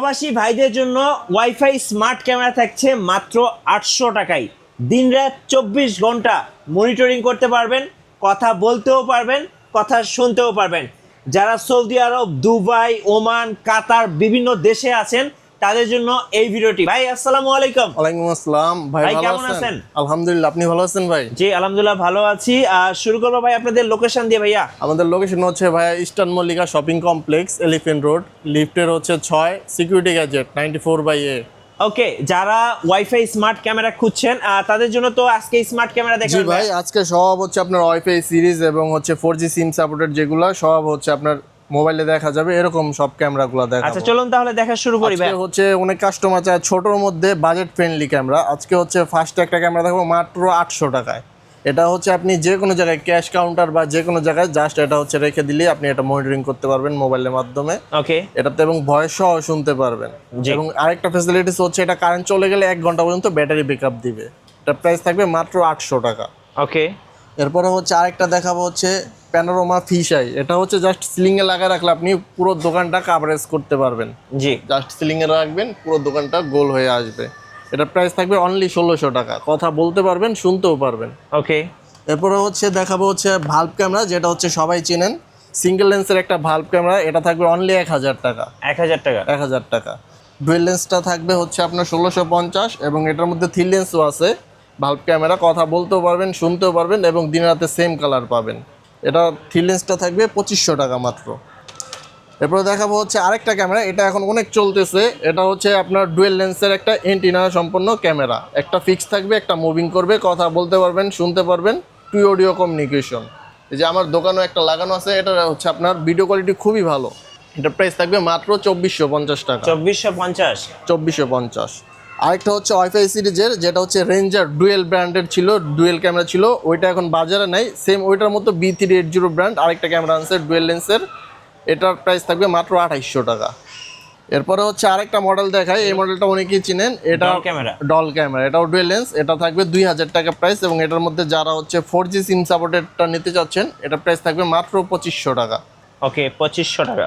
প্রবাসী ভাইদের জন্য ওয়াইফাই স্মার্ট ক্যামেরা থাকছে মাত্র 800 টাকায়। দিনরাত 24 ঘন্টা মনিটরিং করতে পারবেন, কথা বলতেও পারবেন, কথা শুনতেও পারবেন। যারা সৌদি আরব, দুবাই, ওমান, কাতার বিভিন্ন দেশে আছেন তাদের জন্য এই ভিডিওটি। ভাই আসসালামু আলাইকুম। ওয়ালাইকুম আসসালাম। ভাই কেমন আছেন? আলহামদুলিল্লাহ, আপনি ভালো আছেন ভাই? জি আলহামদুলিল্লাহ ভালো আছি। শুরু করবো ভাই আপনাদের লোকেশন দিয়ে। ভাইয়া আমাদের লোকেশন হচ্ছে ভাইয়া eastern Mallika shopping complex, elephant road, লিফটের হচ্ছে 6, সিকিউরিটি গ্যাজেট 94/A। ওকে, যারা ওয়াইফাই স্মার্ট ক্যামেরা খুঁজছেন তাদের জন্য তো আজকে স্মার্ট ক্যামেরা জি দেখাবেন ভাই, আজকে সব হচ্ছে আপনার ওয়াইফাই সিরিজ এবং হচ্ছে 4G সিম সাপোর্টেড, যেগুলো সব হচ্ছে আপনার মোবাইলে দেখা যাবে এরকম সব ক্যামেরাগুলো দেখা। আচ্ছা চলুন তাহলে দেখা শুরু করি ভাই। আজকে হচ্ছে অনেক কাস্টমার চায় ছোটর মধ্যে বাজেট ফ্রেন্ডলি ক্যামেরা। আজকে হচ্ছে ফার্স্ট একটা ক্যামেরা দেখবো মাত্র 800 টাকায়। এটা হচ্ছে আপনি যে কোনো জায়গায় ক্যাশ কাউন্টার বা যে কোনো জায়গায় জাস্ট এটা হচ্ছে রেখে দিলেই আপনি এটা মনিটরিং করতে পারবেন মোবাইলের মাধ্যমে। ওকে, এটাতে এবং ভয়েস সহ শুনতে পারবেন। এবং আরেকটা ফ্যাসিলিটিস হচ্ছে এটা কারেন্ট চলে গেলে 1 ঘন্টা পর্যন্ত ব্যাটারি ব্যাকআপ দিবে। এটা প্রাইস থাকবে মাত্র 800 টাকা। ওকে, এরপরে হচ্ছে আরেকটা দেখাবো হচ্ছে প্যানোরামা ফিশাই। এটা হচ্ছে জাস্ট সিলিং এ লাগায় রাখলে আপনি পুরো দোকানটা কাভারেজ করতে পারবেন। জি, জাস্ট সিলিং এ রাখবেন, পুরো দোকানটা গোল হয়ে আসবে। এটা প্রাইস থাকবে অনলি 1600 টাকা। কথা বলতে পারবেন, শুনতেও পারবেন। ওকে। এরপরে হচ্ছে দেখাবো হচ্ছে ভাল্ব ক্যামেরা, যেটা হচ্ছে সবাই চেনেন, সিঙ্গেল লেন্সের একটা ভাল্ব ক্যামেরা। এটা থাকবে অনলি 1000 টাকা। 1000 টাকা। 1000 টাকা। ডুয়েল লেন্সটা থাকবে হচ্ছে আপনার 1650 এবং এটার মধ্যে 3 লেন্সও আছে। ভাল্ব ক্যামেরা, কথা বলতেও পারবেন, শুনতেও পারবেন এবং দিন রাতে সেম কালার পাবেন। এটা 3 লেন্সটা থাকবে 2500 টাকা মাত্র। এরপরে দেখাবো হচ্ছে আরেকটা ক্যামেরা, এটা এখন অনেক চলতেছে। এটা হচ্ছে আপনার ডুয়েল লেন্সের একটা এন্টিনা সম্পন্ন ক্যামেরা। একটা ফিক্স থাকবে, একটা মুভিং করবে, কথা বলতে পারবেন, শুনতে পারবেন, টু অডিও কমিউনিকেশন। এই যে আমার দোকানেও একটা লাগানো আছে, এটা হচ্ছে আপনার ভিডিও কোয়ালিটি খুবই ভালো। এটা প্রাইস থাকবে মাত্র 2450 টাকা। 2450। 2450। আরেকটা হচ্ছে ওয়াইফাই সিরিজের, যেটা হচ্ছে রেঞ্জার ডুয়েল ব্র্যান্ডের ছিল, ডুয়েল ক্যামেরা ছিল। ওইটা এখন বাজারে নাই। সেম ওইটার মতো B380 ব্র্যান্ড আরেকটা ক্যামেরা আছে ডুয়েল লেন্সের। এটার প্রাইস থাকবে মাত্র 2800 টাকা। এরপরে হচ্ছে আরেকটা মডেল দেখায়, এই মডেলটা অনেকেই চিনেন। এটা ডল ক্যামেরা, এটাও ডুয়েল লেন্স। এটা থাকবে 2000 টাকা প্রাইস এবং এটার মধ্যে যারা হচ্ছে 4G সিম সাপোর্টেডটা নিতে চাচ্ছেন, এটা প্রাইস থাকবে মাত্র 2500 টাকা। ওকে, 2500 টাকা।